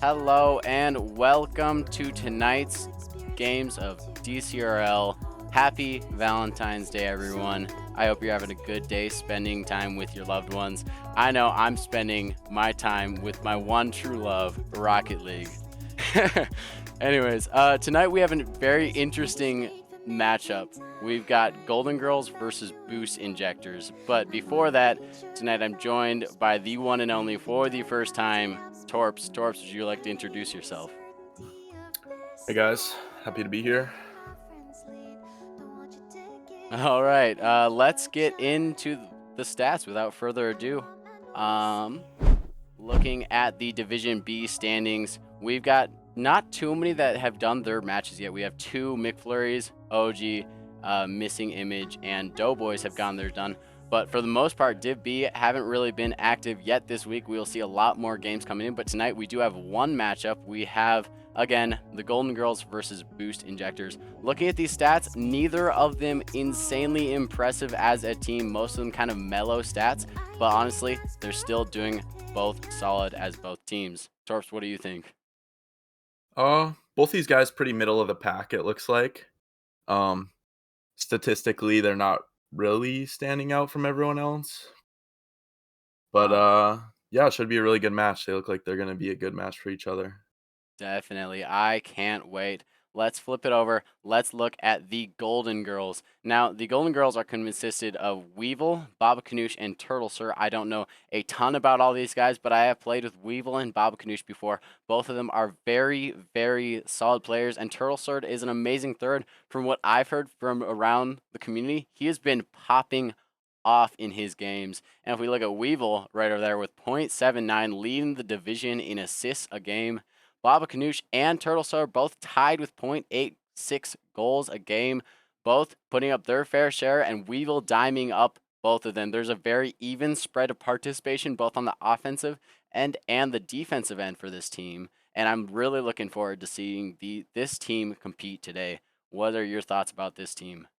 Hello and welcome to tonight's games of DCRL. Happy Valentine's Day, everyone. I hope you're having a good day spending time with your loved ones. I know I'm spending my time with my one true love, Rocket League. Anyways, tonight we have a very interesting matchup. We've got Golden Girls versus Boost Injectors. But before that, tonight I'm joined by the one and only for the first time, Torps. Torps, would you like to introduce yourself? Hey guys, happy to be here. All right, let's get into the stats without further ado. Um, Looking at the Division B standings, we've got not too many that have done their matches yet. We have two McFlurries, OG, Missing Image, and Doughboys have gotten theirs done. But for the most part, Div B haven't really been active yet this week. We will see a lot more games coming in. But tonight we do have one matchup. We have, again, the Golden Girls versus Boost Injectors. Looking at these stats, neither of them insanely impressive as a team. Most of them kind of mellow stats. But honestly, they're still doing both solid as both teams. Torps, what do you think? Both these guys pretty middle of the pack, it looks like. Um, Statistically, they're not really standing out from everyone else. But Uh, yeah, it should be a really good match. They look like they're gonna be a good match for each other. Definitely. I can't wait. Let's flip it over. Let's look at the Golden Girls. Now, the Golden Girls are consisted of Weevil, Baba Ganoush, and Turtle Sir. I don't know a ton about all these guys, but I have played with Weevil and Baba Ganoush before. Both of them are very, very solid players, and Turtle Sir is an amazing third. From what I've heard from around the community, he has been popping off in his games. And if we look at Weevil right over there with .79, leading the division in assists a game. Baba Ganoush and Turtle Star both tied with .86 goals a game, both putting up their fair share, and Weevil diming up both of them. There's a very even spread of participation both on the offensive end and the defensive end for this team, and I'm really looking forward to seeing this team compete today. What are your thoughts about this team?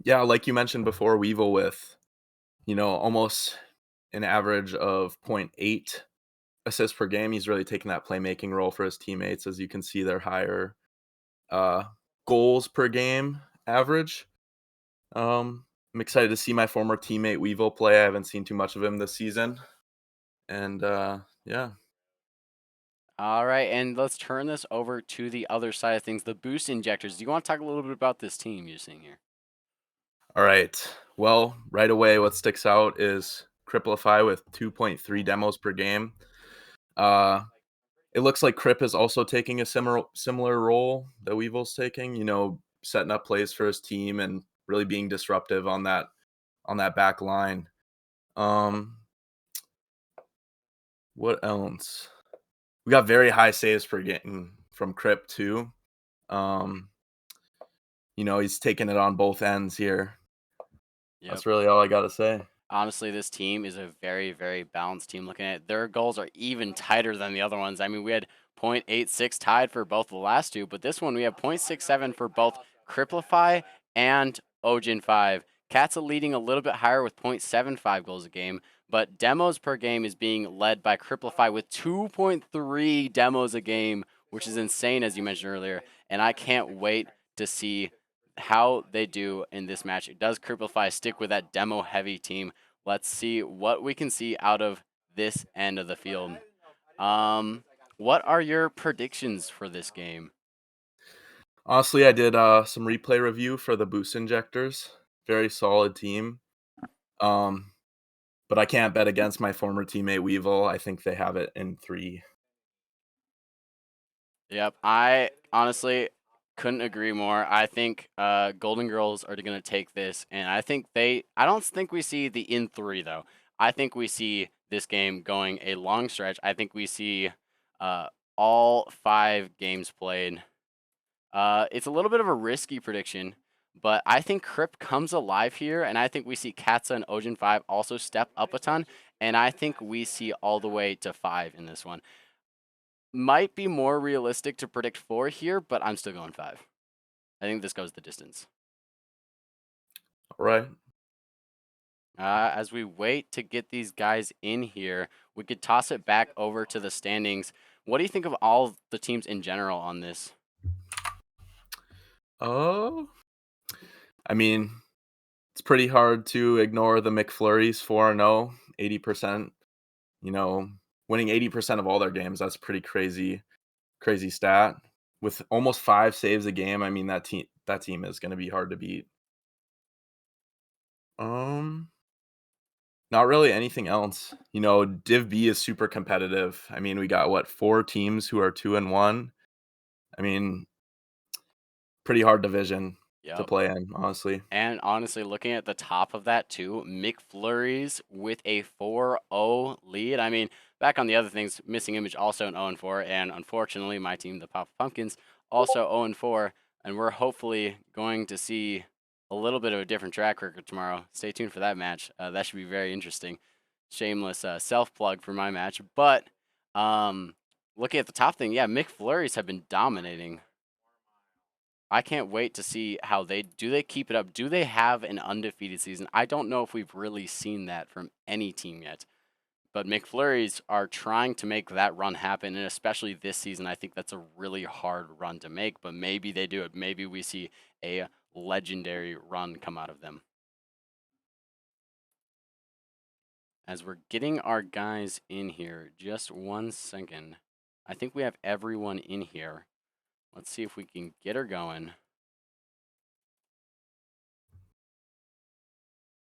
Yeah, like you mentioned before, Weevil with almost an average of point 0.8 assists per game. He's really taking that playmaking role for his teammates. As you can see, they're higher uh, goals per game average. I'm excited to see my former teammate Weevil play. I haven't seen too much of him this season, and yeah. All right, and let's turn this over to the other side of things, the boost injectors. Do you want to talk a little bit about this team you're seeing here? All right. Well, right away, what sticks out is Cripplify with 2.3 demos per game. Uh, it looks like Crip is also taking a similar role that Weevil's taking. Setting up plays for his team and really being disruptive on that back line. Um, what else? We got very high saves per game from Crip too. Um, he's taking it on both ends here. Yep. That's really all I gotta say. Honestly, this team is a very, very balanced team. Looking at it, their goals are even tighter than the other ones. I mean, we had .86 tied for both the last two, but this one we have .67 for both Cripplify and Ojin 5. Cat's leading a little bit higher with .75 goals a game, but demos per game is being led by Cripplify with 2.3 demos a game, which is insane, as you mentioned earlier. And I can't wait to see how they do in this match. Does Cripplify stick with that demo heavy team? Let's see what we can see out of this end of the field. Um, what are your predictions for this game? Honestly, I did some replay review for the boost injectors. Very solid team. Um, but I can't bet against my former teammate Weevil. I think they have it in three. Yep, I honestly couldn't agree more. I think Golden Girls are going to take this, and I don't think we see the in three though. I think we see this game going a long stretch. I think we see uh, all 5 games played. It's a little bit of a risky prediction, but I think Crip comes alive here, and I think we see Katsa and Ojin 5 also step up a ton, and I think we see all the way to 5 in this one. Might be more realistic to predict 4 here, but I'm still going 5. I think this goes the distance. All right. As we wait to get these guys in here, we could toss it back over to the standings. What do you think of all the teams in general on this? Oh, I mean, it's pretty hard to ignore the McFlurries 4-0, 80%. You know, winning 80% of all their games, that's pretty crazy stat. With almost 5 saves a game, I mean, that team is gonna be hard to beat. Um, Not really anything else. Div B is super competitive. I mean, we got what, 4 teams who are 2 and 1? I mean, pretty hard division to Yep. play in, honestly. And honestly, looking at the top of that too, McFlurries with a 4-0 lead. I mean, back on the other things, Missing Image also an 0-4, and unfortunately, my team, the Papa Pumpkins, also 0-4, and we're hopefully going to see a little bit of a different track record tomorrow. Stay tuned for that match. That should be very interesting. Shameless self plug for my match, but um, looking at the top thing, yeah, McFlurries have been dominating. I can't wait to see how they keep it up. Do they have an undefeated season? I don't know if we've really seen that from any team yet. But McFlurries are trying to make that run happen, and especially this season, I think that's a really hard run to make, but maybe they do it. Maybe we see a legendary run come out of them. As we're getting our guys in here, just 1 second. I think we have everyone in here. Let's see if we can get her going.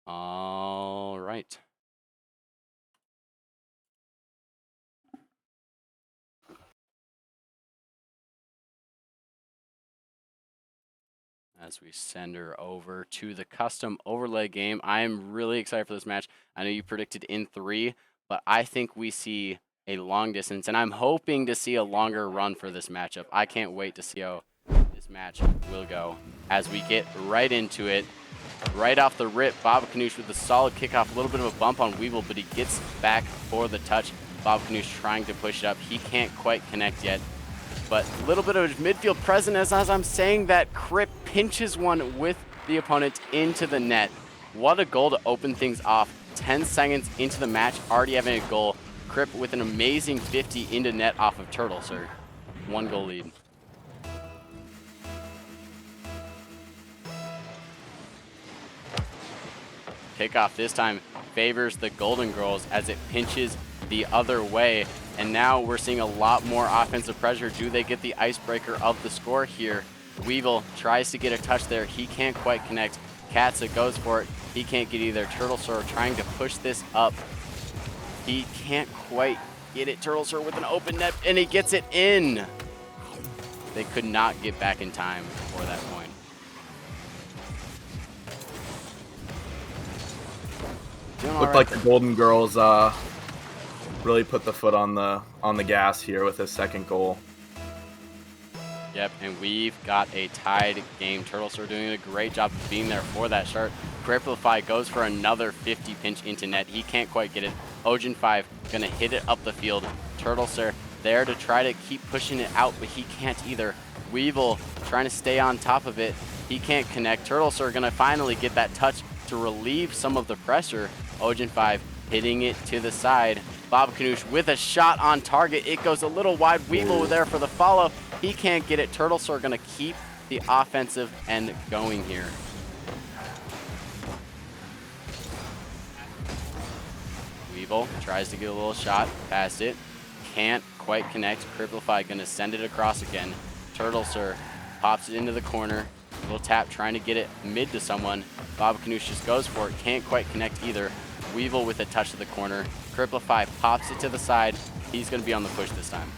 All right. As we send her over to the custom overlay game. I am really excited for this match. I know you predicted in 3, but I think we see a long distance, and I'm hoping to see a longer run for this matchup. I can't wait to see how this match will go. As we get right into it, right off the rip, Baba Kanoosh with a solid kickoff, a little bit of a bump on Weevil, but he gets back for the touch. Baba Kanoosh trying to push it up. He can't quite connect yet. But a little bit of midfield presence as I'm saying that, Crip pinches one with the opponent into the net. What a goal to open things off. 10 seconds into the match, already having a goal. Crip with an amazing 50 into net off of Turtle, sir. 1-goal lead. Kickoff this time favors the Golden Girls as it pinches the other way. And now we're seeing a lot more offensive pressure. Do they get the icebreaker of the score here? Weevil tries to get a touch there. He can't quite connect. Katza goes for it. He can't get either. Turtle Sir trying to push this up. He can't quite get it. Turtle Sir with an open net, and he gets it in. They could not get back in time for that point. Looked like the Golden Girls really put the foot on the gas here with his second goal. Yep, and we've got a tied game. Turtles are doing a great job of being there for that start. Cripplify goes for another 50 pinch into net. He can't quite get it. Ojin 5 gonna hit it up the field. Turtles are there to try to keep pushing it out, but he can't either. Weevil trying to stay on top of it. He can't connect. Turtles are gonna finally get that touch to relieve some of the pressure. Ojin 5 hitting it to the side. Baba Kanoosh with a shot on target. It goes a little wide. Weevil there for the follow. He can't get it. Turtles are going to keep the offensive end going here. Weevil tries to get a little shot past it. Can't quite connect. Cripplify going to send it across again. Turtlesir pops it into the corner. Little tap trying to get it mid to someone. Baba Kanoosh just goes for it. Can't quite connect either. Weevil with a touch to the corner. Cripplify pops it to the side. He's going to be on the push this time.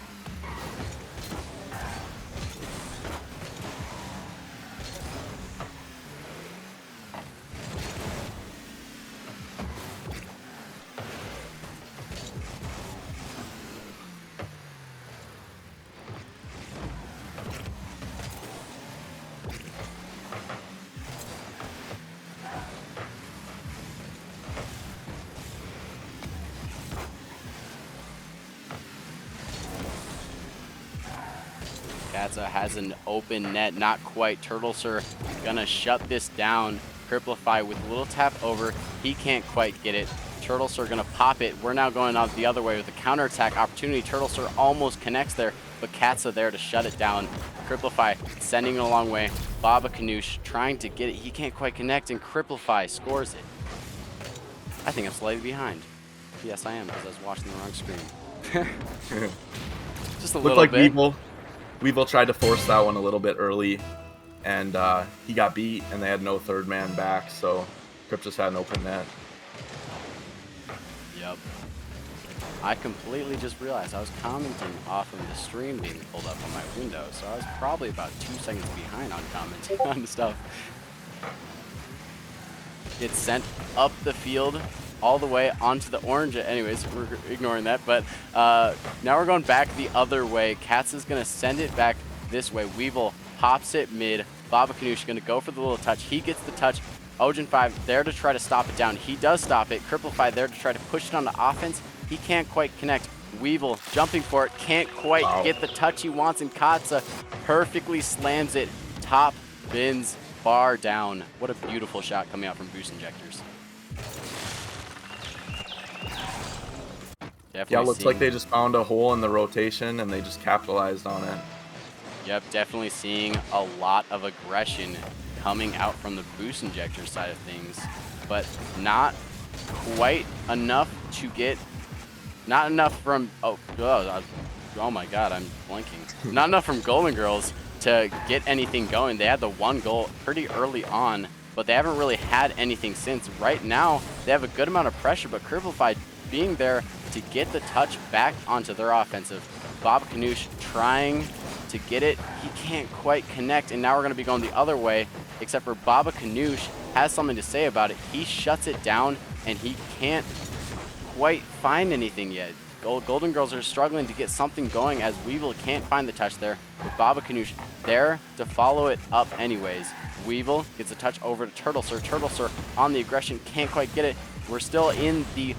Katza has an open net, not quite. Turtlesir gonna shut this down. Cripplify with a little tap over. He can't quite get it. Turtles are going to pop it. We're now going out the other way with a counterattack opportunity. Turtles are almost connects there, but Katsa there to shut it down. Cripplify sending it a long way. Baba Kanoosh trying to get it. He can't quite connect, and Cripplify scores it. I think I'm slightly behind. Yes, I am, because I was watching the wrong screen. Just a Looked little like bit. Weevil tried to force that one a little bit early, and he got beat, and they had no third man back, so Crip just had an open net. Yep. I completely just realized I was commenting off of the stream being pulled up on my window, so I was probably about 2 seconds behind on commenting on stuff. Gets sent up the field all the way onto the orange. Anyways, we're ignoring that, but now we're going back the other way. Katz is going to send it back this way. Weevil pops it mid. Baba Kanoosh going to go for the little touch. He gets the touch. Ojin 5 there to try to stop it down. He does stop it. Cripplify there to try to push it on the offense. He can't quite connect. Weevil jumping for it. Can't quite get the touch he wants, and Katsa perfectly slams it. Top bins bar down. What a beautiful shot coming out from Boost Injectors. Definitely Yeah, it looks like they just found a hole in the rotation, and they just capitalized on it. Yep, definitely seeing a lot of aggression coming out from the Boost Injector side of things, but not quite enough to get, not enough from, oh my god, I'm blanking. Not enough from Golden Girls to get anything going. They had the one goal pretty early on, but they haven't really had anything since. Right now, they have a good amount of pressure, but Cripplify being there to get the touch back onto their offensive. Bob Kanoosh trying to get it. He can't quite connect, and now we're going to be going the other way, except for Baba Kanoosh has something to say about it. He shuts it down, and he can't quite find anything yet. Golden Girls are struggling to get something going as Weevil can't find the touch there, with Baba Kanoosh there to follow it up anyways. Weevil gets a touch over to Turtle Sir. Turtle Sir on the aggression, can't quite get it. We're still in the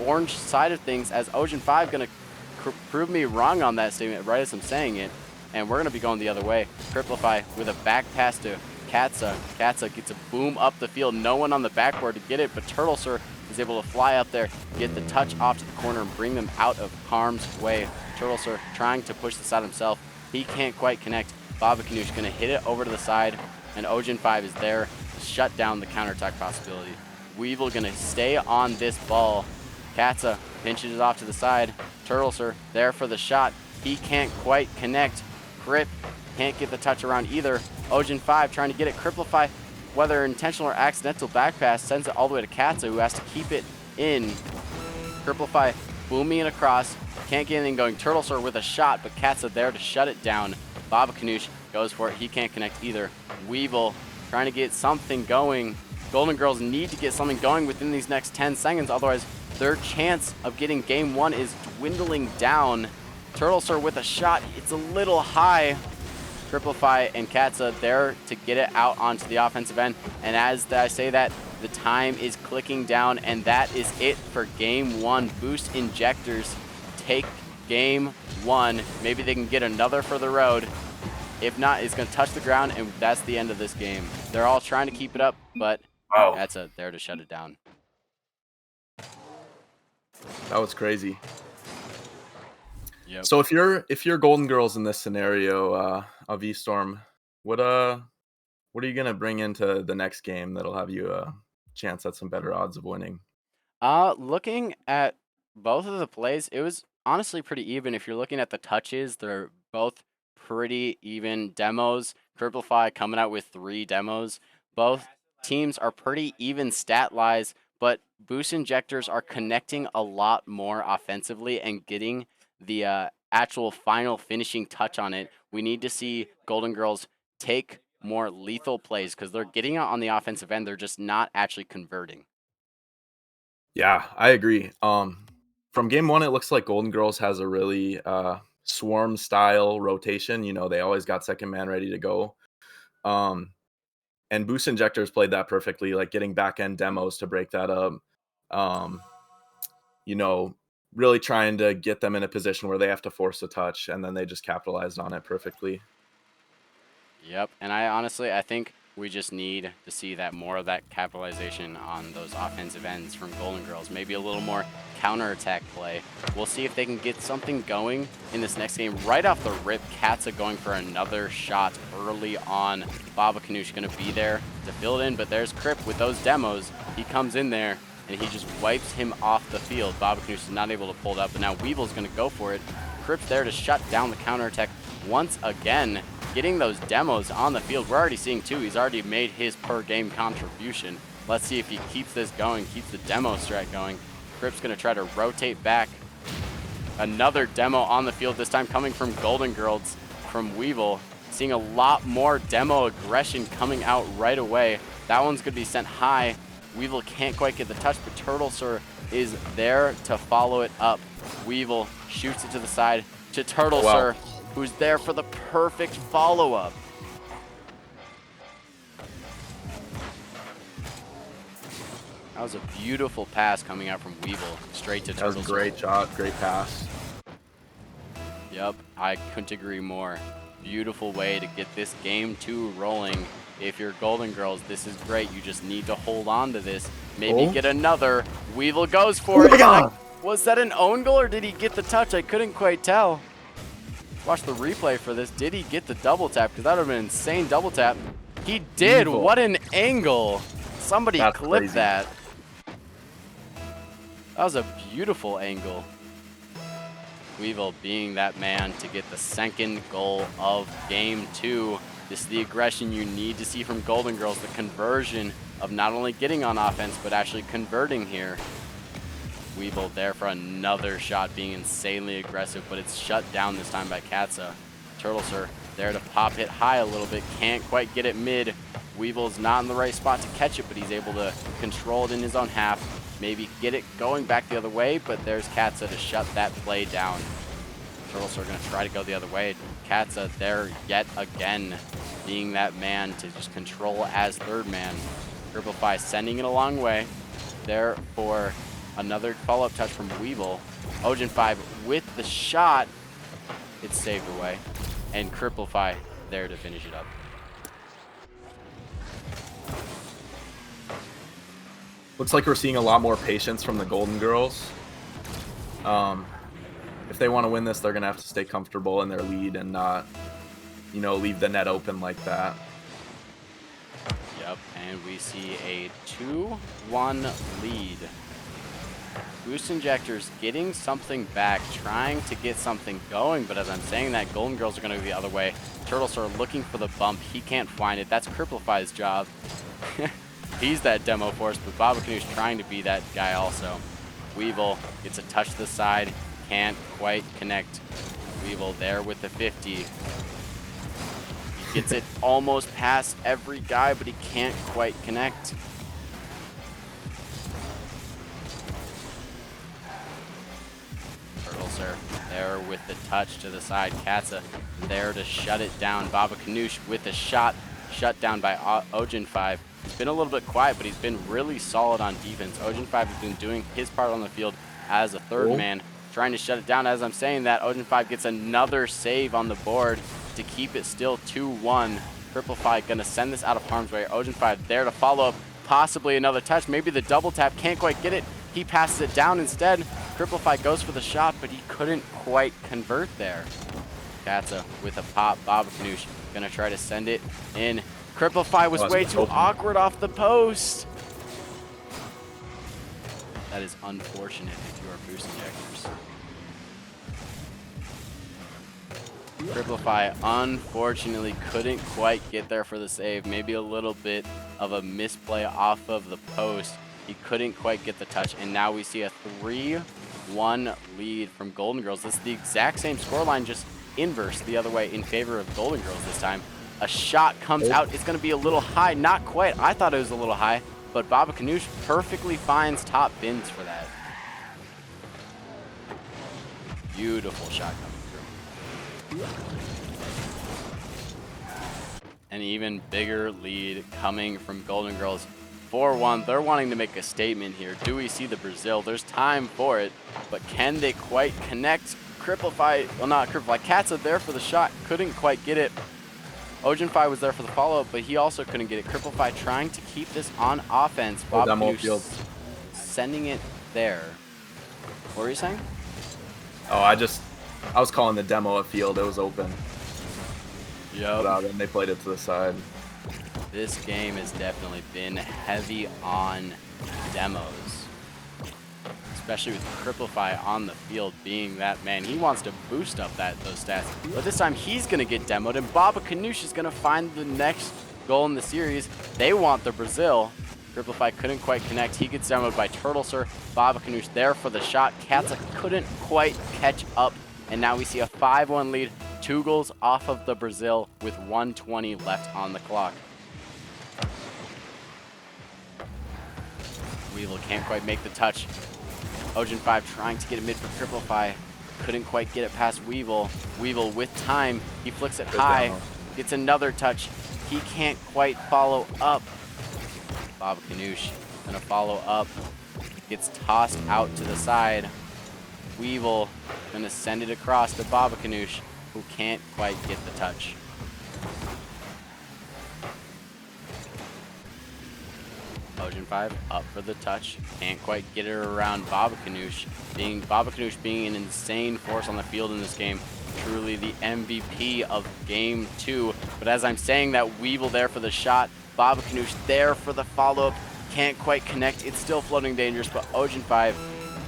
orange side of things as Ojin 5 going to prove me wrong on that statement right as I'm saying it. And we're going to be going the other way. Cripplify with a back pass to Katsa. Katsa gets a boom up the field. No one on the backboard to get it, but Turtle Sir is able to fly up there, get the touch off to the corner, and bring them out of harm's way. Turtle Sir trying to push this out himself. He can't quite connect. Baba Kanoosh going to hit it over to the side, and Ojin 5 is there to shut down the counterattack possibility. Weevil going to stay on this ball. Katsa pinches it off to the side. Turtle Sir there for the shot. He can't quite connect. Crip can't get the touch around either. Ojin 5 trying to get it. Cripplify, whether intentional or accidental back pass, sends it all the way to Katsa, who has to keep it in. Cripplify booming it across. Can't get anything going. Turtle Sir with a shot, but Katsa there to shut it down. Baba Kanoosh goes for it. He can't connect either. Weevil trying to get something going. Golden Girls need to get something going within these next 10 seconds, otherwise their chance of getting game one is dwindling down. Turtle Sir with a shot. It's a little high. Cripplify and Katsa there to get it out onto the offensive end. And as I say that, the time is clicking down, and that is it for game one. Boost Injectors take game one. Maybe they can get another for the road. If not, it's going to touch the ground, and that's the end of this game. They're all trying to keep it up, but Katsa there to shut it down. That was crazy. Yep. So if you're Golden Girls in this scenario of E-Storm, what are you gonna bring into the next game that'll have you a chance at some better odds of winning? Looking at both of the plays, it was honestly pretty even. If you're looking at the touches, they're both pretty even demos. Cripplify coming out with 3 demos. Both teams are pretty even stat-wise, but Boost Injectors are connecting a lot more offensively and getting the actual final finishing touch on it. We need to see Golden Girls take more lethal plays because they're getting it on the offensive end. They're just not actually converting. Yeah, I agree. From game one, it looks like Golden Girls has a really swarm style rotation. You know, they always got second man ready to go. And Boost Injectors played that perfectly, like getting back end demos to break that up. You know, really trying to get them in a position where they have to force a touch, and then they just capitalized on it perfectly. Yep, and I honestly, I think We just need to see that more of that capitalization on those offensive ends from Golden Girls. Maybe a little more counterattack play. We'll see if they can get something going in this next game. Right off the rip, Katza going for another shot early on. Baba Kanoosh going to be there to fill it in, but there's Crip with those demos. He comes in there, and he just wipes him off the field. Baba Kanoosh is not able to pull it up, but now Weevil's going to go for it. Crip's there to shut down the counterattack once again. Getting those demos on the field. We're already seeing two. He's already made his per game contribution. Let's see if he keeps this going, keeps the demo strat going. Crip's going to try to rotate back. Another demo on the field, this time coming from Golden Girls, from Weevil. Seeing a lot more demo aggression coming out right away. That one's going to be sent high. Weevil can't quite get the touch, but Turtle Sir is there to follow it up. Weevil shoots it to the side to Turtle Sir, who's there for the perfect follow-up. That was a beautiful pass coming out from Weevil, straight to Turtle Sir. That was a great shot, great pass. Yep, I couldn't agree more. Beautiful way to get this game 2 rolling. If you're Golden Girls, this is great. You just need to hold on to this. Maybe get another. Weevil goes for it. Was that an own goal or did he get the touch? I couldn't quite tell. Watch the replay for this. Did he get the double tap? Because that would have been an insane double tap. He did. Weevil. What an angle. Somebody clipped that. That was a beautiful angle. Weevil being that man to get the second goal of game 2. This is the aggression you need to see from Golden Girls, the conversion of not only getting on offense, but actually converting here. Weevil there for another shot, being insanely aggressive, but it's shut down this time by Katza. Turtle Sir there to pop it high a little bit, can't quite get it mid. Weevil's not in the right spot to catch it, but he's able to control it in his own half. Maybe get it going back the other way, but there's Katza to shut that play down. Turtles are going to try to go the other way. Katza there yet again, being that man to just control as third man. Cripplefy sending it a long way. There for another follow-up touch from Weevil. Ojin 5 with the shot. It's saved away. And Cripplefy there to finish it up. Looks like we're seeing a lot more patience from the Golden Girls. If they want to win this, they're going to have to stay comfortable in their lead and not, you know, leave the net open like that. Yep, and we see a 2-1 lead. Boost Injectors getting something back, trying to get something going, but as I'm saying that, Golden Girls are going to go the other way. Turtles are looking for the bump. He can't find it. That's Cripplefy's job. He's that demo force, but Baba Kanoosh trying to be that guy also. Weevil gets a touch to the side, can't quite connect. Weevil there with the 50. He gets it almost past every guy, but he can't quite connect. Turtles are there with the touch to the side. Katza there to shut it down. Baba Kanoosh with the shot, shut down by Ojin 5. He's been a little bit quiet, but he's been really solid on defense. Ojin 5 has been doing his part on the field as a third man, trying to shut it down. As I'm saying that, Ojin 5 gets another save on the board to keep it still 2-1. Cripplefy gonna send this out of harm's way. Ojin 5 there to follow up, possibly another touch. Maybe the double tap, can't quite get it. He passes it down instead. Cripplefy goes for the shot, but he couldn't quite convert there. Katza with a pop. Baba Kanoosh gonna try to send it in. Cripplefy was way too awkward off the post. That is unfortunate if you are Boost Injectors. Cripplefy unfortunately couldn't quite get there for the save. Maybe a little bit of a misplay off of the post. He couldn't quite get the touch, and now we see a 3-1 lead from Golden Girls. This is the exact same scoreline, just inverse the other way in favor of Golden Girls this time. A shot comes out. It's going to be a little high. Not quite. I thought it was a little high, but Baba Kanoosh perfectly finds top bins for that. Beautiful shot coming through. An even bigger lead coming from Golden Girls. 4-1. They're wanting to make a statement here. Do we see the Brazil? There's time for it, but can they quite connect? Cripplefy, well, not Cripplefy. Katza there for the shot. Couldn't quite get it. Ojinfi was there for the follow-up, but he also couldn't get it. Cripplefy trying to keep this on offense. Oh, Bob demo Canoosh field. sending it there. What were you saying? Oh, I was calling the demo a field. It was open. Yep. Then they played it to the side. This game has definitely been heavy on demos, especially with Cripplefy on the field being that man. He wants to boost up those stats, but this time he's going to get demoed, and Baba Canoosh is going to find the next goal in the series. They want the Brazil. Cripplefy couldn't quite connect. He gets demoed by Turtle Sir. Baba Canoosh there for the shot. Katza couldn't quite catch up, and now we see a 5-1 lead. 2 goals off of the Brazil with 1:20 left on the clock. Weevil can't quite make the touch. Ojin5 trying to get it mid for Cripplefy. Couldn't quite get it past Weevil. Weevil with time. He flicks it high. Gets another touch. He can't quite follow up. Baba Canoosh gonna follow up. Gets tossed out to the side. Weevil gonna send it across to Baba Canoosh, who can't quite get the touch. Ojin5 up for the touch. Can't quite get it around Baba Canoosh. Baba Canoosh being an insane force on the field in this game. Truly the MVP of game 2. But as I'm saying that, Weevil there for the shot. Baba Canoosh there for the follow-up. Can't quite connect. It's still floating dangerous, but Ojin5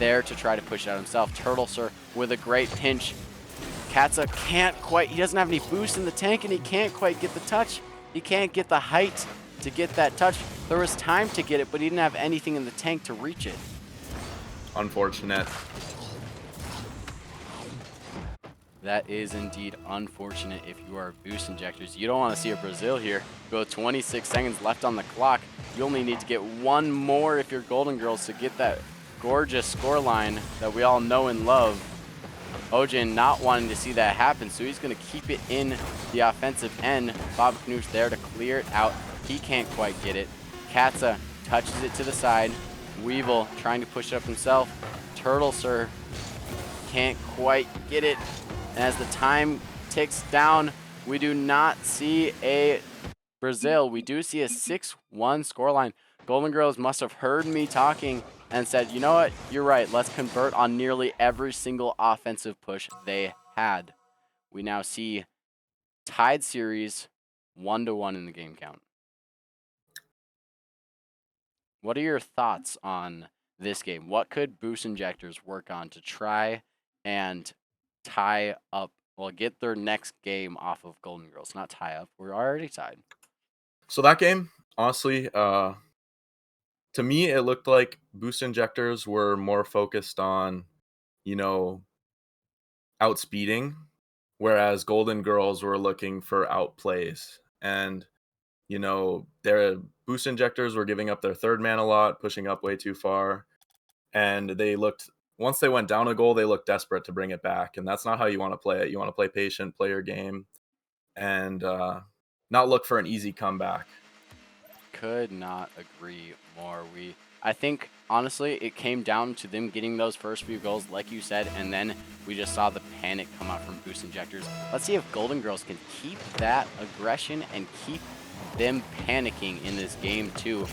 there to try to push it out himself. Turtle Sir with a great pinch. Katza can't quite, he doesn't have any boost in the tank, and he can't quite get the touch. He can't get the height to get that touch. There was time to get it, but he didn't have anything in the tank to reach it. Unfortunate. That is indeed unfortunate if you are boost injectors. You don't want to see a Brazil here. Go 26 seconds left on the clock. You only need to get one more if you're Golden Girls to get that gorgeous scoreline that we all know and love. Ojin not wanting to see that happen, so he's going to keep it in the offensive end. Baba Canoosh there to clear it out. He can't quite get it. Katza touches it to the side. Weevil trying to push it up himself. Turtle Sir can't quite get it. And as the time ticks down, we do not see a Brazil. We do see a 6-1 scoreline. Golden Girls must have heard me talking and said, you know what, you're right, let's convert on nearly every single offensive push they had. We now see tied series 1-1 in the game count. What are your thoughts on this game? What could boost injectors work on to try and tie up, well, get their next game off of Golden Girls? Not tie up, we're already tied. So that game, honestly, to me, it looked like boost injectors were more focused on, outspeeding, whereas Golden Girls were looking for outplays. And, their boost injectors were giving up their third man a lot, pushing up way too far. And once they went down a goal, they looked desperate to bring it back. And that's not how you want to play it. You want to play patient, play your game, and not look for an easy comeback. Could not agree more. I think, honestly, it came down to them getting those first few goals, like you said, and then we just saw the panic come out from boost injectors. Let's see if Golden Girls can keep that aggression and keep them panicking in this game, too.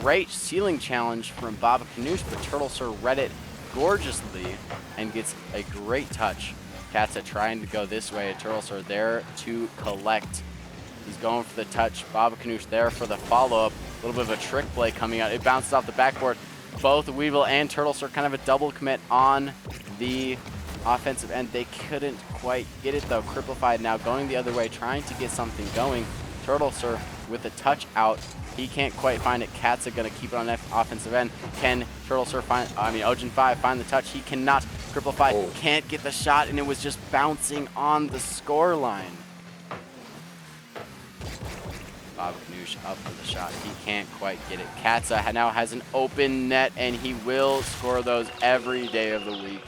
Great ceiling challenge from Baba Canoosh, but Turtle Sir read it gorgeously and gets a great touch. Katza trying to go this way. Turtle Sir there to collect. He's going for the touch. Baba Canoosh there for the follow-up. A little bit of a trick play coming out. It bounces off the backboard. Both Weevil and Turtle Sir kind of a double commit on the offensive end. They couldn't quite get it, though. Cripplefy now going the other way, trying to get something going. Turtle Sir with a touch out. He can't quite find it. Katza going to keep it on that offensive end. Can Turtle Sir Ojin5 find the touch? He cannot. Cripplefy can't get the shot, and it was just bouncing on the score line. Baba Canoosh up for the shot. He can't quite get it. Katza now has an open net, and he will score those every day of the week.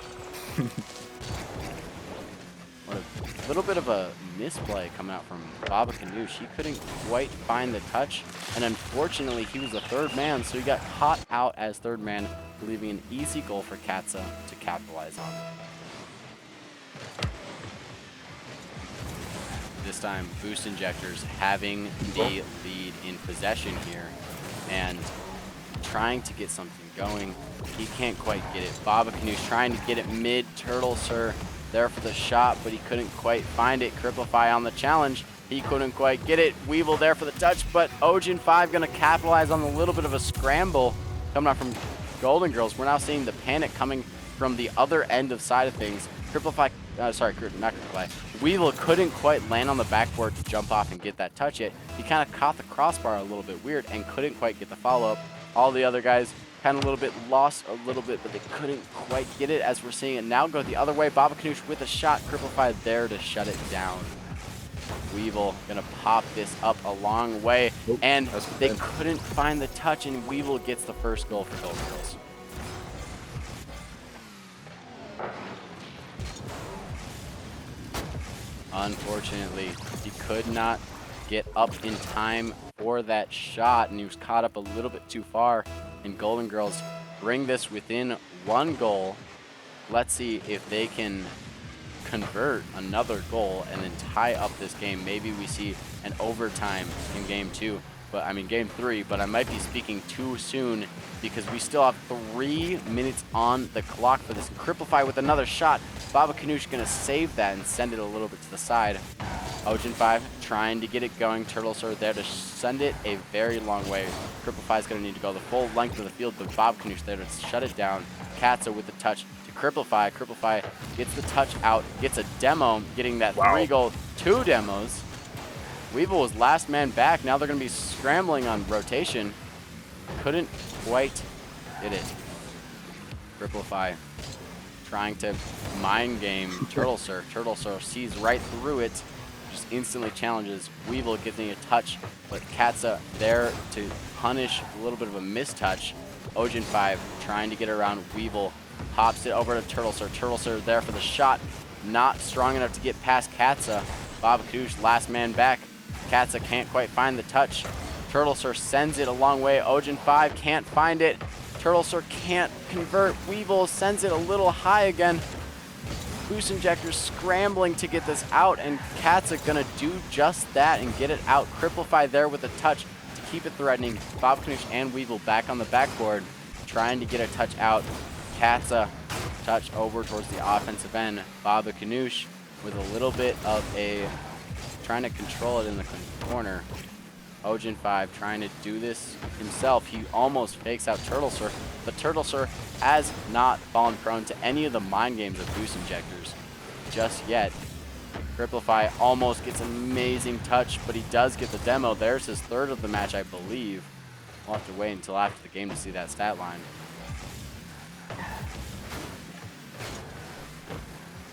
What a little bit of a misplay coming out from Baba Canoosh. He couldn't quite find the touch, and unfortunately, he was the third man, so he got caught out as third man, leaving an easy goal for Katza to capitalize on. This time, Boost Injectors having the lead in possession here and trying to get something going. He can't quite get it. Babacanoosh trying to get it mid. Turtle Sir there for the shot, but he couldn't quite find it. Cripplify on the challenge. He couldn't quite get it. Weevil there for the touch, but Ojin5 going to capitalize on a little bit of a scramble coming out from Golden Girls. We're now seeing the panic coming from the other end of side of things. Cripplify, sorry, not Cripplify. Weevil couldn't quite land on the backboard to jump off and get that touch yet. He kind of caught the crossbar a little bit weird and couldn't quite get the follow-up. All the other guys kind of a little bit lost a little bit, but they couldn't quite get it as we're seeing it now go the other way. Babacanoosh with a shot. Cripplify there to shut it down. Weevil gonna pop this up a long way, and they couldn't find the touch, and Weevil gets the first goal for Golden Girls. Unfortunately, he could not get up in time for that shot, and he was caught up a little bit too far, and Golden Girls bring this within 1 goal. Let's see if they can convert another goal and then tie up this game. Maybe we see an overtime in game 2, but I mean game 3, but I might be speaking too soon because we still have 3 minutes on the clock for this. Cripplify with another shot. Babacanoosh gonna save that and send it a little bit to the side. Ojin5 trying to get it going. Turtle Sir there to send it a very long way. Cripplify's gonna need to go the full length of the field, but Babacanoosh there to shut it down. Katza with the touch to Cripplify. Cripplify gets the touch out, gets a demo, getting that 3 goal, 2 demos. Weevil was last man back. Now they're gonna be scrambling on rotation. Couldn't quite get it. Cripplify trying to mind game Turtle Sir. Turtle Sir sees right through it, just instantly challenges. Weevil getting a touch, but Katza there to punish a little bit of a mistouch. Ojin5 trying to get around Weevil, pops it over to Turtle Sir. Turtle Sir there for the shot, not strong enough to get past Katza. Babacanoosh last man back. Katza can't quite find the touch. Turtle Sir sends it a long way. Ojin5 can't find it. Turtle Sir can't convert. Weevil sends it a little high again. Boost Injectors scrambling to get this out, and Katza gonna do just that and get it out. Cripplify there with a touch to keep it threatening. Babacanoosh and Weevil back on the backboard, trying to get a touch out. Katza touch over towards the offensive end. Babacanoosh with a little bit of a trying to control it in the corner. Ojin5 trying to do this himself. He almost fakes out Turtle Sir, but Turtle Sir has not fallen prone to any of the mind games of Boost Injectors just yet. Cripplify almost gets an amazing touch, but he does get the demo. There's his 3rd of the match, I believe. We'll have to wait until after the game to see that stat line.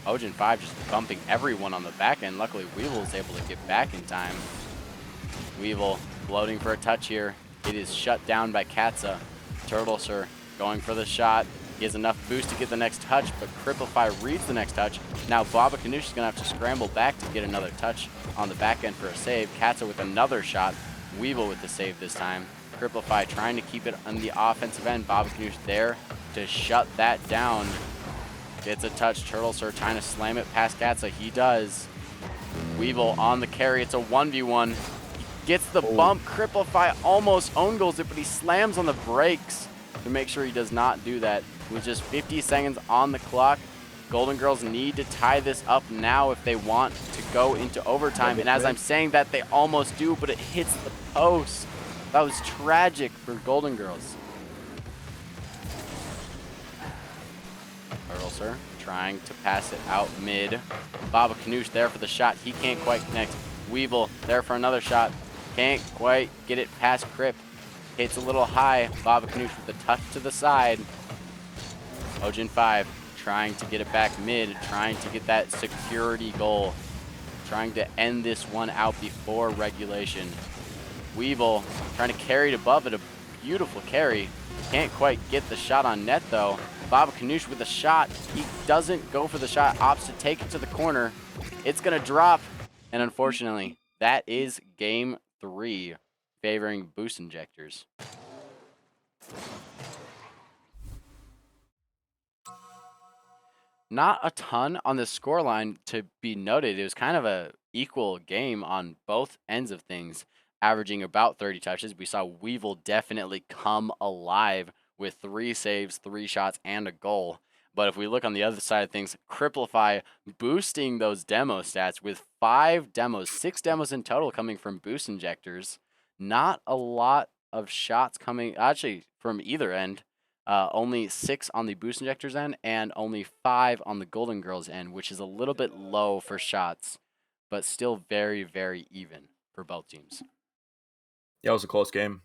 Ojin5 just bumping everyone on the back end. Luckily, Weevil is able to get back in time. Weevil floating for a touch here. It is shut down by Katza. Turtle Sir going for the shot. He has enough boost to get the next touch, but Cripplify reads the next touch. Now Babacanoosh is going to have to scramble back to get another touch on the back end for a save. Katza with another shot. Weevil with the save this time. Cripplify trying to keep it on the offensive end. Babacanoosh there to shut that down. Gets a touch. Turtle Sir trying to slam it past Katza. He does. Weevil on the carry. It's a 1v1. Gets the bump. Cripplify almost own goals it, but he slams on the brakes to make sure he does not do that. With just 50 seconds on the clock, Golden Girls need to tie this up now if they want to go into overtime. And as I'm saying that, they almost do, but it hits the post. That was tragic for Golden Girls. Turtle Sir trying to pass it out mid. Babacanoosh there for the shot. He can't quite connect. Weevil there for another shot. Can't quite get it past Crip. Hits a little high. Babacanoosh with the touch to the side. Ojin5 trying to get it back mid, trying to get that security goal, trying to end this one out before regulation. Weevil trying to carry it above it, a beautiful carry. Can't quite get the shot on net though. Babacanoosh with a shot. He doesn't go for the shot, opts to take it to the corner. It's gonna drop, and unfortunately, that is game 3, favoring Boost Injectors. Not a ton on the scoreline to be noted. It was kind of a equal game on both ends of things, averaging about 30 touches. We saw Weevil definitely come alive with 3 saves, 3 shots, and a goal. But if we look on the other side of things, Cripplify boosting those demo stats with 5 demos, 6 demos in total coming from boost injectors. Not a lot of shots coming, actually, from either end. Only 6 on the boost injectors end and only 5 on the Golden Girls end, which is a little bit low for shots, but still very, very even for both teams. Yeah, it was a close game.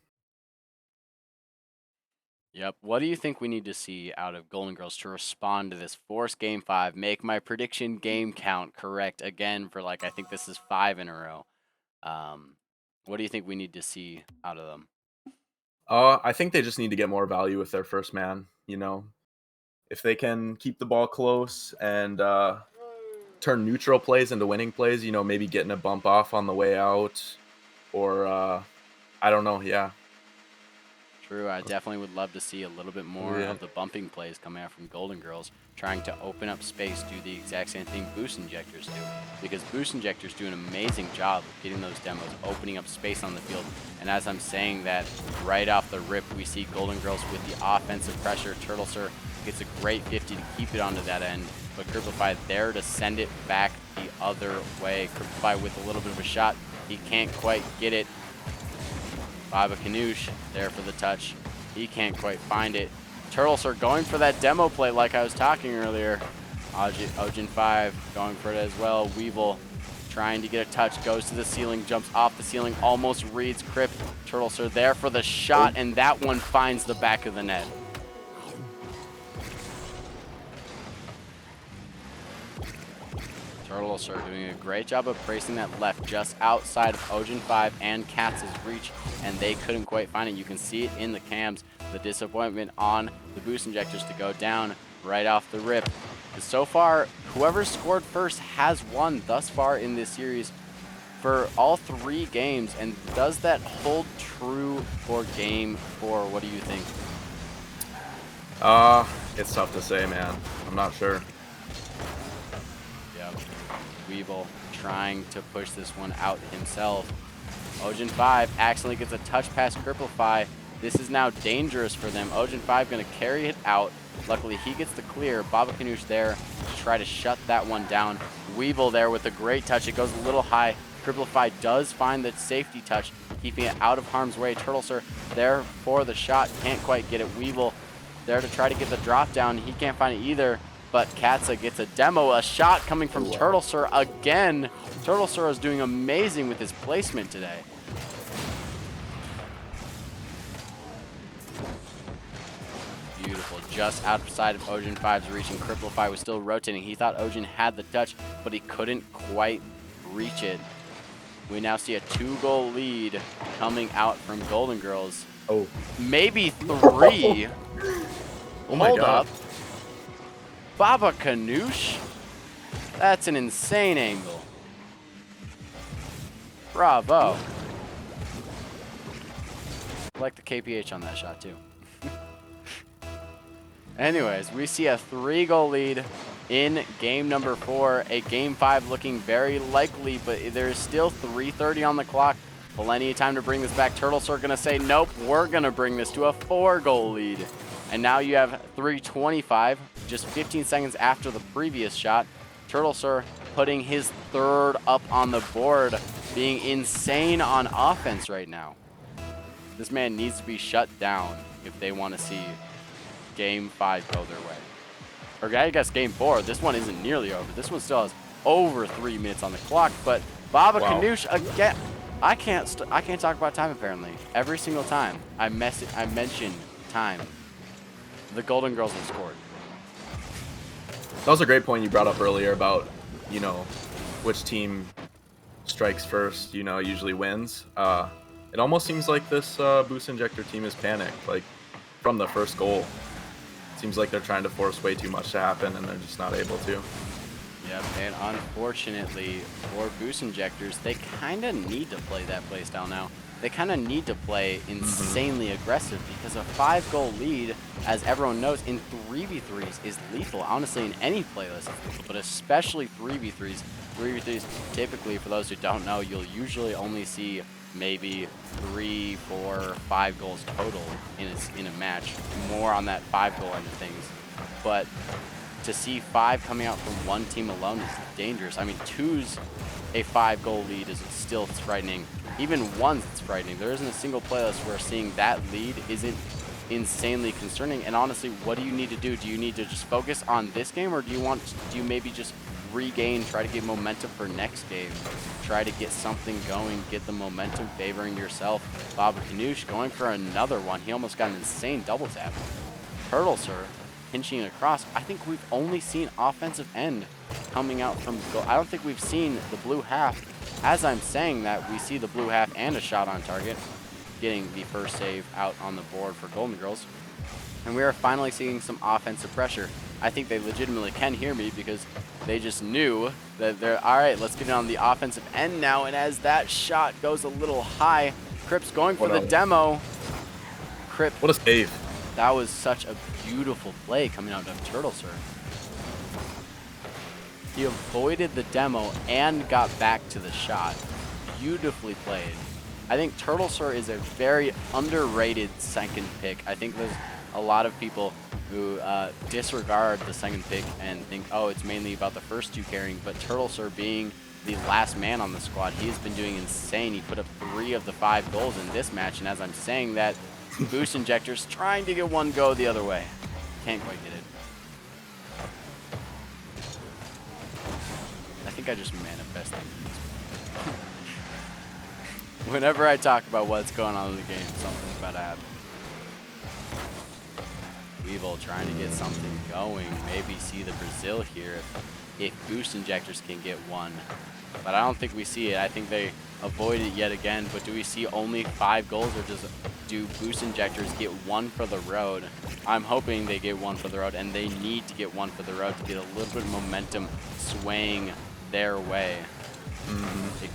Yep. What do you think we need to see out of Golden Girls to respond to this? Force game 5, make my prediction game count correct again for I think this is 5 in a row. What do you think we need to see out of them? I think they just need to get more value with their first man. If they can keep the ball close and turn neutral plays into winning plays, maybe getting a bump off on the way out, or I don't know. Yeah. True, I definitely would love to see a little bit more Yeah. of the bumping plays coming out from Golden Girls, trying to open up space, do the exact same thing Boost Injectors do. Because Boost Injectors do an amazing job of getting those demos, opening up space on the field. And as I'm saying that, right off the rip, we see Golden Girls with the offensive pressure. Turtle Sir gets a great 50 to keep it onto that end, but Cripplify there to send it back the other way. Cripplify with a little bit of a shot. He can't quite get it. Baba Kanoosh there for the touch. He can't quite find it. Turtles are going for that demo play like I was talking earlier. Ojin 5 going for it as well. Weevil trying to get a touch, goes to the ceiling, jumps off the ceiling, almost reads Crip. Turtles are there for the shot, and that one finds the back of the net. Turtles are doing a great job of bracing that left just outside of Ojin 5 and Katz's reach, and they couldn't quite find it. You can see it in the cams, the disappointment on the boost injectors to go down right off the rip. So far, whoever scored first has won thus far in this series for all 3 games, and does that hold true for game 4? What do you think? It's tough to say, man. I'm not sure. Yep. Weevil trying to push this one out himself. Ojin 5 accidentally gets a touch past Cripplify. This is now dangerous for them. Ojin 5 going to carry it out. Luckily, he gets the clear. Baba Kanoosh there to try to shut that one down. Weevil there with a great touch. It goes a little high. Cripplify does find the safety touch, keeping it out of harm's way. Turtle Sir there for the shot. Can't quite get it. Weevil there to try to get the drop down. He can't find it either. But Katza gets a demo, a shot coming from Turtle Sir again. Turtle Sir is doing amazing with his placement today. Beautiful, just outside of Ojin 5's reach, and Cripplify was still rotating. He thought Ojin had the touch, but he couldn't quite reach it. We now see a 2-goal lead coming out from Golden Girls. Oh. Maybe 3. Oh my Hold God. up. Baba Kanoosh? That's an insane angle. Bravo. I like the KPH on that shot too. Anyways, we see a 3-goal lead in game number 4. A game 5 looking very likely, but there's still 3:30 on the clock. Plenty of time to bring this back. Turtles are going to say, nope, we're going to bring this to a 4-goal lead. And now you have 3:25, just 15 seconds after the previous shot. Turtle Sir putting his 3rd up on the board, being insane on offense right now. This man needs to be shut down if they want to see game 5 go their way. Or I guess game 4, this one isn't nearly over. This one still has over 3 minutes on the clock, but Baba Kanoosh again. I can't talk about time apparently. Every single time I mention time, the Golden Girls have scored. That was a great point you brought up earlier about, which team strikes first, usually wins. It almost seems like this boost injector team is panicked, like from the first goal. It seems like they're trying to force way too much to happen and they're just not able to. Yep, and unfortunately for boost injectors, they kind of need to play that playstyle now. they kind of need to play Mhm. insanely aggressive because a 5-goal lead, as everyone knows, in 3v3s is lethal. Honestly, in any playlist is lethal, but especially 3v3s. 3v3s, typically, for those who don't know, you'll usually only see maybe 3, 4, 5 goals total in a match. More on that 5-goal end of things. But to see 5 coming out from one team alone is dangerous. I mean, 2's a 5-goal lead is still frightening. Even 1's it's frightening. There isn't a single playlist where seeing that lead isn't insanely concerning. And honestly, what do you need to do? Do you need to just focus on this game, or do you maybe just regain, try to get momentum for next game, try to get something going, get the momentum favoring yourself? Bob Canoosh going for another one. He almost got an insane double tap. Turtle Sir pinching it across. I think we've only seen offensive end coming out from goal. I don't think we've seen the blue half. As I'm saying that, we see the blue half and a shot on target, getting the first save out on the board for Golden Girls. And we are finally seeing some offensive pressure. I think they legitimately can hear me because they just knew that they're, all right, let's get it on the offensive end now. And as that shot goes a little high, Crip's going for the demo. Crip, What a save. that was such a beautiful play coming out of Turtle Sir. He avoided the demo and got back to the shot. Beautifully played. I think Turtle Sir is a very underrated second pick. I think there's a lot of people who disregard the second pick and think, oh, it's mainly about the first 2 carrying, but Turtle Sir being the last man on the squad, he has been doing insane. He put up 3 of the 5 goals in this match, and as I'm saying that, Boost Injectors trying to get one go the other way. Can't quite get it. I think I just manifested this. Whenever I talk about what's going on in the game, something's about to happen. Weevil trying to get something going. Maybe see the Brazil here if Boost Injectors can get one. But I don't think we see it. I think they avoid it yet again. But do we see only 5 goals, or do Boost Injectors get 1 for the road? I'm hoping they get 1 for the road, and they need to get 1 for the road to get a little bit of momentum swaying their way. It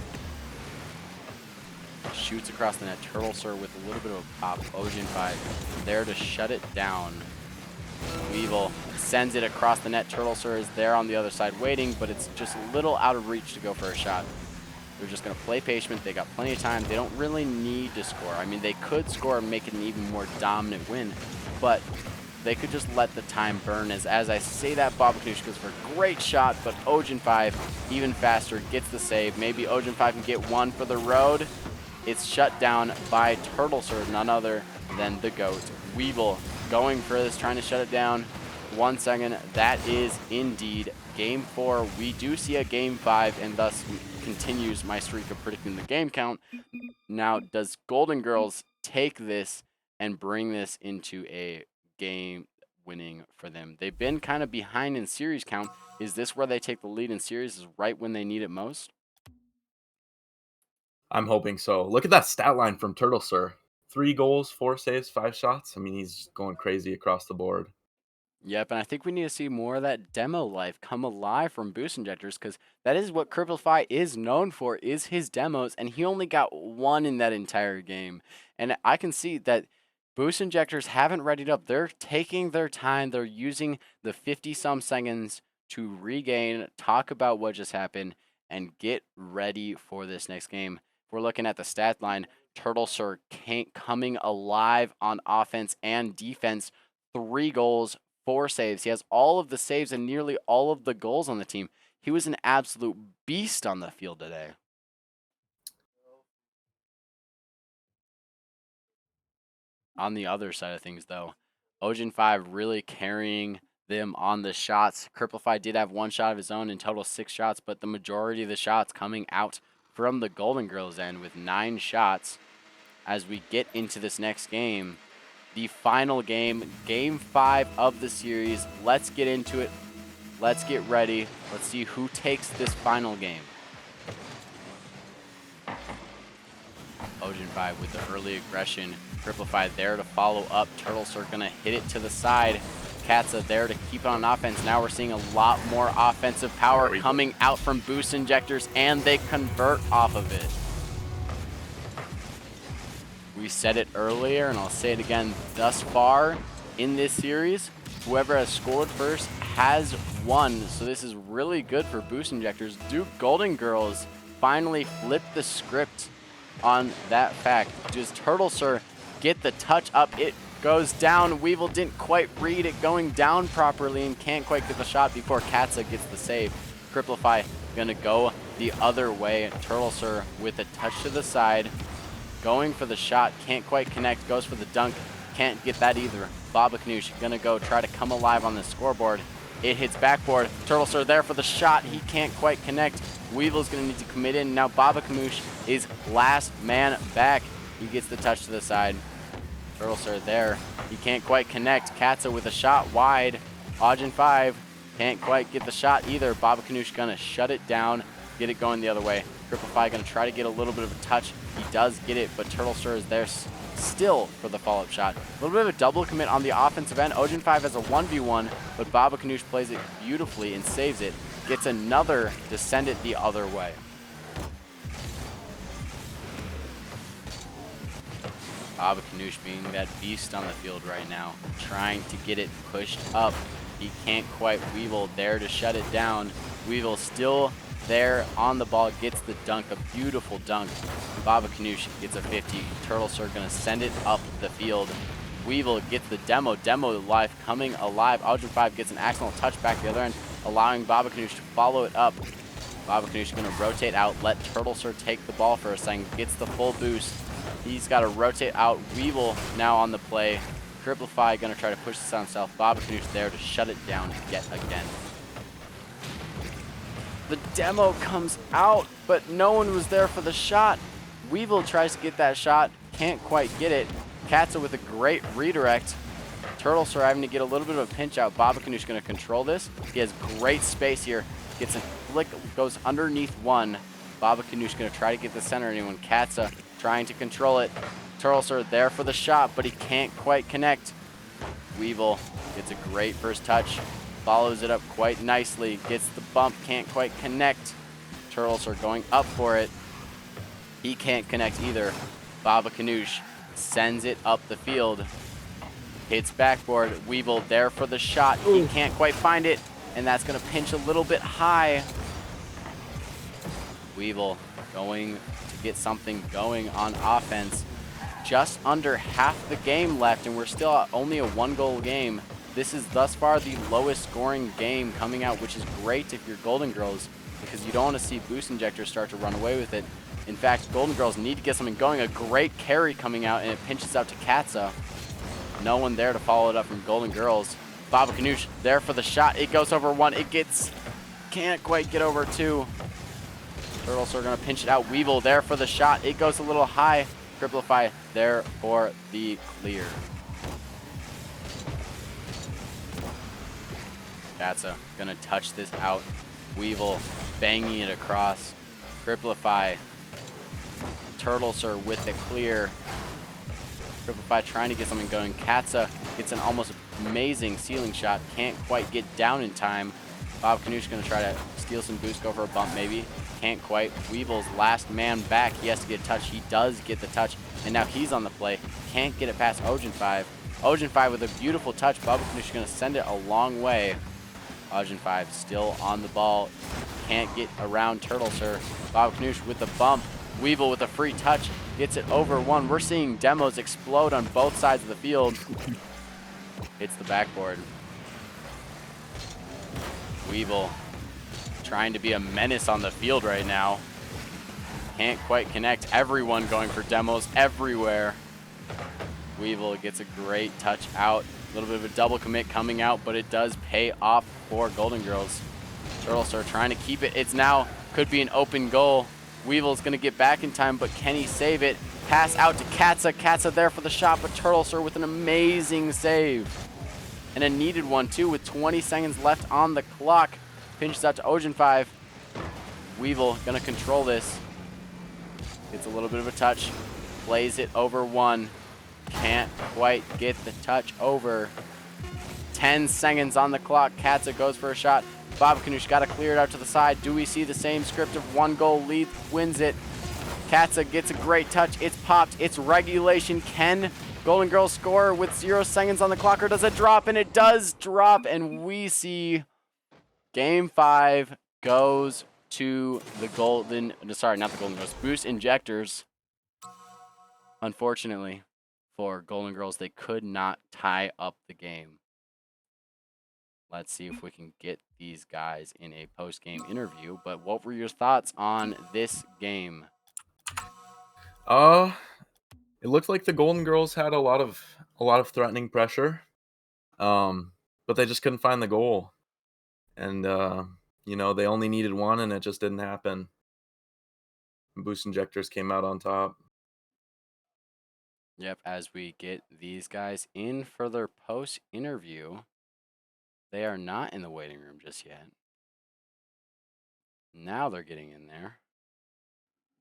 shoots across the net. Turtle Sir with a little bit of a pop. Ojin 5 there to shut it down. Weevil sends it across the net. Turtle Sir is there on the other side waiting, but it's just a little out of reach to go for a shot. They're just going to play patient. They got plenty of time. They don't really need to score. I mean, they could score and make it an even more dominant win, but they could just let the time burn. As I say that, Bob Canoosh goes for a great shot, but Ojin 5 even faster gets the save. Maybe Ojin 5 can get 1 for the road. It's shut down by Turtle Sir, none other than the GOAT. Weevil going for this, trying to shut it down. 1 second. That is indeed game 4. We do see a game 5, and thus continues my streak of predicting the game count. Now, does Golden Girls take this and bring this into a game winning for them? They've been kind of behind in series count. Is this where they take the lead in series, is right when they need it most? I'm hoping so. Look at that stat line from Turtle Sir. 3 goals, 4 saves, 5 shots. I mean, he's going crazy across the board. Yep, and I think we need to see more of that demo life come alive from Boost Injectors, because that is what Cripplefy is known for, is his demos, and he only got 1 in that entire game. And I can see that Boost Injectors haven't readied up. They're taking their time. They're using the 50-some seconds to regain, talk about what just happened, and get ready for this next game. If we're looking at the stat line, Turtle Sir coming alive on offense and defense. 3 goals, 4 saves. He has all of the saves and nearly all of the goals on the team. He was an absolute beast on the field today. On the other side of things, though, Ojin 5 really carrying them on the shots. Cripplefy did have 1 shot of his own, in total 6 shots, but the majority of the shots coming out from the Golden Girls end with 9 shots. As we get into this next game, the final game, game 5 of the series. Let's get into it. Let's get ready. Let's see who takes this final game. Ojin 5 with the early aggression. Cripplefy there to follow up. Turtles are going to hit it to the side. Katza there to keep it on offense. Now we're seeing a lot more offensive power coming out from Boost Injectors, and they convert off of it. said it earlier, and I'll say it again, thus far in this series, whoever has scored first has won. So this is really good for Boost Injectors. Duke Golden Girls finally flipped the script on that fact. Does Turtle Sir get the touch up? It goes down. Weevil didn't quite read it going down properly and can't quite get the shot before Katza gets the save. Cripplify gonna go the other way. Turtle Sir with a touch to the side, going for the shot, can't quite connect, goes for the dunk, can't get that either. Baba Kanoosh gonna go try to come alive on the scoreboard. It hits backboard. Turtle Sir there for the shot. He can't quite connect. Weevil's gonna need to commit in. Now Baba Kanoosh is last man back. He gets the touch to the side. Turtle Sir there. He can't quite connect. Katza with a shot wide. Ajin 5 can't quite get the shot either. Baba Kanoosh gonna shut it down, get it going the other way. Cripplify gonna try to get a little bit of a touch. He does get it, but Turtle Sir is there still for the follow-up shot. A little bit of a double commit on the offensive end. Ojin 5 has a 1v1, but Baba Kanoosh plays it beautifully and saves it. Gets another to send it the other way. Baba Kanoosh being that beast on the field right now, trying to get it pushed up. He can't quite. Weevil there to shut it down. Weevil still there on the ball, gets the dunk, a beautiful dunk. Baba Kanoosh gets a 50. Turtle Sir gonna send it up the field. Weevil gets the demo life coming alive. Ojin 5 gets an accidental touch back the other end, allowing Baba Kanoosh to follow it up. Baba Kanoosh gonna rotate out, let Turtle Sir take the ball for a second, gets the full boost. He's got to rotate out. Weevil now on the play. Cripplify gonna try to push this on himself. Baba Kanoosh there to shut it down yet again. The demo comes out, but no one was there for the shot. Weevil tries to get that shot, can't quite get it. Katza with a great redirect. Turtle Sir having to get a little bit of a pinch out. Baba Kanoosh gonna control this. He has great space here. Gets a flick, goes underneath one. Baba Kanoosh gonna try to get the center anyone. Katza trying to control it. Turtle Sir there for the shot, but he can't quite connect. Weevil gets a great first touch. Follows it up quite nicely. Gets the bump, can't quite connect. Turtle Sir going up for it. He can't connect either. Baba Kanoosh sends it up the field. Hits backboard. Weevil there for the shot. He can't quite find it, and that's going to pinch a little bit high. Weevil going to get something going on offense. Just under half the game left, and we're still only a 1-goal game. This is thus far the lowest scoring game coming out, which is great if you're Golden Girls, because you don't want to see Boost Injectors start to run away with it. In fact, Golden Girls need to get something going. A great carry coming out, and it pinches out to Katza. No one there to follow it up from Golden Girls. Baba Kanoosh there for the shot. It goes over one. It can't quite get over two. Turtles are going to pinch it out. Weevil there for the shot. It goes a little high. Cripplify there for the clear. Katza gonna touch this out. Weevil banging it across. Cripplify. Turtle Sir with the clear. Cripplify trying to get something going. Katza gets an almost amazing ceiling shot. Can't quite get down in time. Bob Kanoosh gonna try to steal some boost, go for a bump maybe. Can't quite. Weevil's last man back. He has to get a touch. He does get the touch, and now he's on the play. Can't get it past Ojin 5. Ojin 5 with a beautiful touch. Baba Kanoosh is going to send it a long way. Ojin 5 still on the ball. Can't get around Turtle Sir. Baba Kanoosh with the bump. Weevil with a free touch. Gets it over one. We're seeing demos explode on both sides of the field. Hits the backboard. Weevil trying to be a menace on the field right now. Can't quite connect. Everyone going for demos everywhere. Weevil gets a great touch out. A little bit of a double commit coming out, but it does pay off for Golden Girls. Turtles are trying to keep it. It's now could be an open goal. Weevil's going to get back in time, but can he save it? Pass out to Katza. Katza there for the shot, but Turtles are with an amazing save. And a needed one, too, with 20 seconds left on the clock. Pinches out to Ojin 5. Weevil going to control this. Gets a little bit of a touch. Plays it over one. Can't quite get the touch over. 10 seconds on the clock. Katza goes for a shot. Baba Kanoosh got to clear it out to the side. Do we see the same script of 1-goal lead? Wins it. Katza gets a great touch. It's popped. It's regulation. Can Golden Girls score with 0 seconds on the clock, or does it drop? And it does drop, and we see Game 5 goes to the Golden, sorry, not the Golden Girls, Boost Injectors. Unfortunately for Golden Girls, they could not tie up the game. Let's see if we can get these guys in a post-game interview. But what were your thoughts on this game? It looked like the Golden Girls had a lot of threatening pressure, but they just couldn't find the goal, and they only needed one, and it just didn't happen. Boost Injectors came out on top. Yep, as we get these guys in for their post-interview, they are not in the waiting room just yet. Now they're getting in there.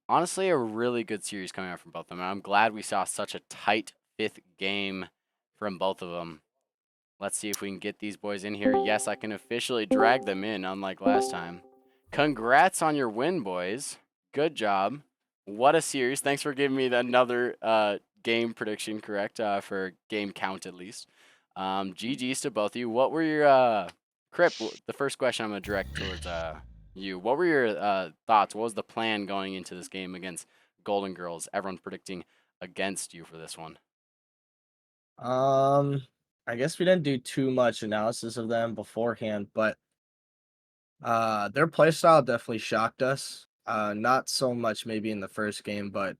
Honestly, a really good series coming out from both of them. And I'm glad we saw such a tight 5th game from both of them. Let's see if we can get these boys in here. Yes, I can officially drag them in, unlike last time. Congrats on your win, boys. Good job. What a series. Thanks for giving me another game prediction correct for game count at least. GG's to both of you. What were your Crip, the first question I'm going to direct towards you. What were your thoughts? What was the plan going into this game against Golden Girls? Everyone predicting against you for this one. I guess we didn't do too much analysis of them beforehand, but their play style definitely shocked us. Not so much maybe in the first game, but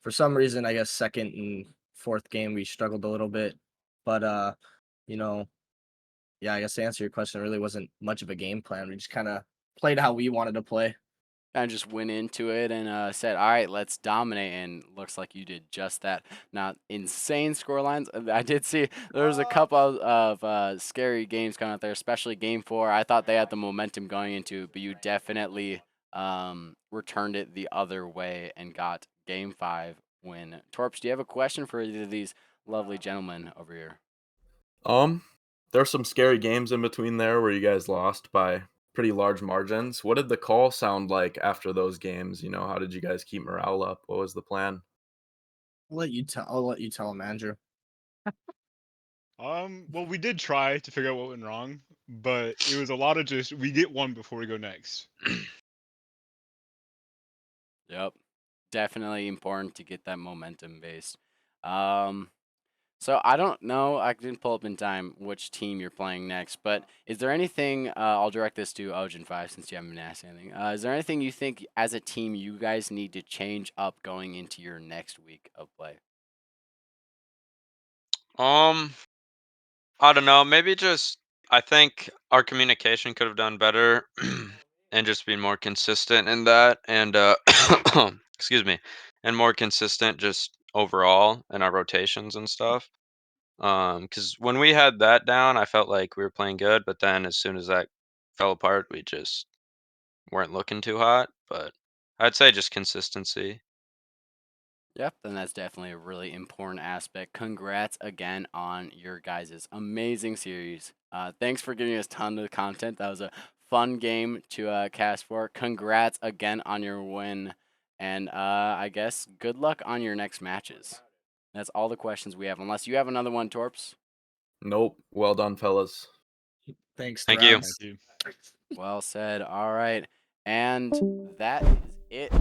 for some reason, I guess second and fourth game we struggled a little bit. But you know, yeah, I guess to answer your question, it really wasn't much of a game plan. We just kind of played how we wanted to play. I just went into it and said, all right, let's dominate. And looks like you did just that. Not insane score lines. I did see there was a couple of scary games coming out there, especially game 4. I thought they had the momentum going into it, but you definitely returned it the other way and got game 5 win. Torps, do you have a question for either of these lovely gentlemen over here? There's some scary games in between there where you guys lost by pretty large margins. What did the call sound like after those games? How did you guys keep morale up? What was the plan? I'll let you tell him, Andrew. Well, we did try to figure out what went wrong, but it was a lot of just we get one before we go next. Yep. Definitely important to get that momentum based. So I don't know, I didn't pull up in time which team you're playing next, but is there anything, I'll direct this to Ogen 5 since you haven't been asked anything. Is there anything you think as a team you guys need to change up going into your next week of play? Um, I don't know. Maybe just I think our communication could have done better and just been more consistent in that and excuse me, and more consistent just overall in our rotations and stuff. Because when we had that down, I felt like we were playing good, but then as soon as that fell apart, we just weren't looking too hot. But I'd say just consistency. Yep, then that's definitely a really important aspect. Congrats again on your guys' amazing series. Thanks for giving us a ton of content. That was a fun game to cast for. Congrats again on your win. And I guess good luck on your next matches. That's all the questions we have, unless you have another one, Torps. Nope. Well done, fellas. Thanks, Thank you. Thrabs. Thank you. Well said. All right. And that is it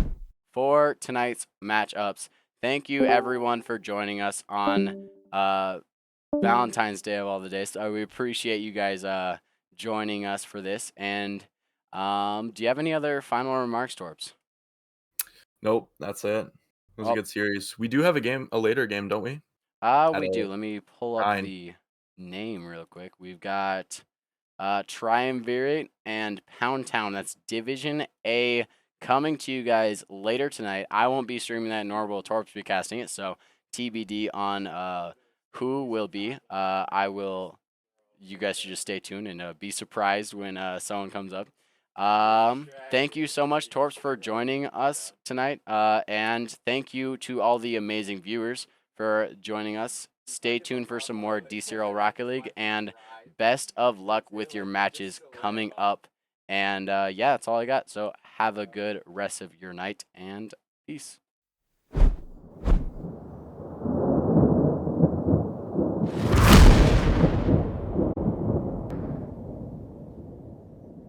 for tonight's matchups. Thank you, everyone, for joining us on Valentine's Day of all the days. We appreciate you guys joining us for this. And do you have any other final remarks, Torps? Nope, that's it. It was a Well, good series. We do have a later game, don't we? At we a do. Let me pull up 9. the name real quick. We've got Triumvirate and Pound Town. That's Division A coming to you guys later tonight. I won't be streaming that, nor will Torps be casting it. So TBD on who will be. I will. You guys should just stay tuned and be surprised when someone comes up. Thank you so much, Torps, for joining us tonight. And thank you to all the amazing viewers for joining us. Stay tuned for some more DCRL Rocket League, and best of luck with your matches coming up. And yeah, that's all I got. So have a good rest of your night, and peace. Peace.